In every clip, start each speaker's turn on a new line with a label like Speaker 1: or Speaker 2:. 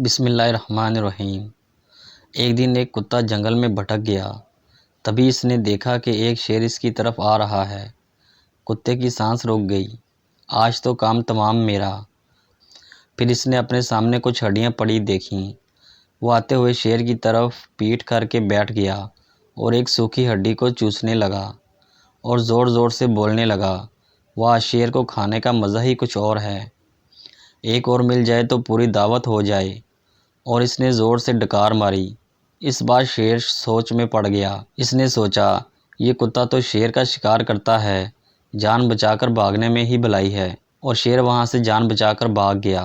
Speaker 1: بسم اللہ الرحمن الرحیم۔ ایک دن ایک کتا جنگل میں بھٹک گیا۔ تبھی اس نے دیکھا کہ ایک شیر اس کی طرف آ رہا ہے۔ کتے کی سانس رک گئی۔ آج تو کام تمام میرا۔ پھر اس نے اپنے سامنے کچھ ہڈیاں پڑی دیکھیں۔ وہ آتے ہوئے شیر کی طرف پیٹھ کر کے بیٹھ گیا اور ایک سوکھی ہڈی کو چوسنے لگا اور زور زور سے بولنے لگا، واہ، شیر کو کھانے کا مزہ ہی کچھ اور ہے۔ ایک اور مل جائے تو پوری دعوت ہو جائے۔ اور اس نے زور سے ڈکار ماری۔ اس بار شیر سوچ میں پڑ گیا۔ اس نے سوچا، یہ کتا تو شیر کا شکار کرتا ہے، جان بچا کر بھاگنے میں ہی بھلائی ہے۔ اور شیر وہاں سے جان بچا کر بھاگ گیا۔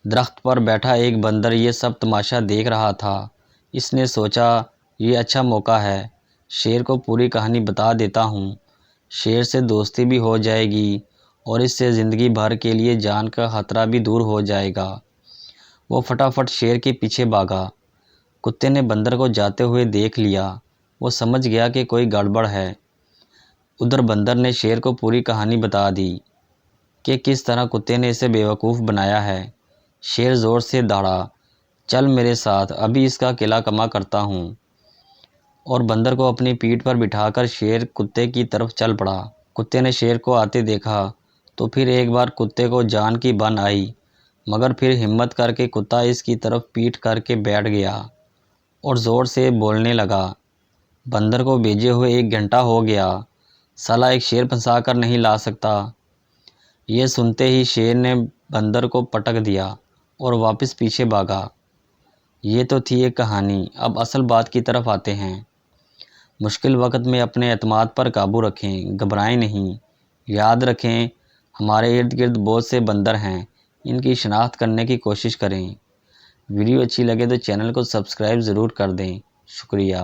Speaker 1: درخت پر بیٹھا ایک بندر یہ سب تماشا دیکھ رہا تھا۔ اس نے سوچا، یہ اچھا موقع ہے، شیر کو پوری کہانی بتا دیتا ہوں۔ شیر سے دوستی بھی ہو جائے گی اور اس سے زندگی بھر کے لیے جان کا خطرہ بھی دور ہو جائے گا۔ وہ فٹافٹ شیر کے پیچھے بھاگا۔ کتے نے بندر کو جاتے ہوئے دیکھ لیا۔ وہ سمجھ گیا کہ کوئی گڑبڑ ہے۔ ادھر بندر نے شیر کو پوری کہانی بتا دی کہ کس طرح کتے نے اسے بیوقوف بنایا ہے۔ شیر زور سے دہڑا، چل میرے ساتھ، ابھی اس کا قلعہ کما کرتا ہوں۔ اور بندر کو اپنی پیٹھ پر بٹھا کر شیر کتے کی طرف چل پڑا۔ کتے نے شیر کو آتے دیکھا تو پھر ایک بار کتے کو جان کی بن آئی، مگر پھر ہمت کر کے کتا اس کی طرف پیٹھ کر کے بیٹھ گیا اور زور سے بولنے لگا، بندر کو بھیجے ہوئے 1 گھنٹہ ہو گیا، سالا ایک شیر پھنسا کر نہیں لا سکتا۔ یہ سنتے ہی شیر نے بندر کو پٹک دیا اور واپس پیچھے بھاگا۔ یہ تو تھی ایک کہانی۔ اب اصل بات کی طرف آتے ہیں۔ مشکل وقت میں اپنے اعتماد پر قابو رکھیں، گھبرائیں نہیں۔ یاد رکھیں، ہمارے ارد گرد بہت سے بندر ہیں، ان کی شناخت کرنے کی کوشش کریں۔ ویڈیو اچھی لگے تو چینل کو سبسکرائب ضرور کر دیں۔ شکریہ۔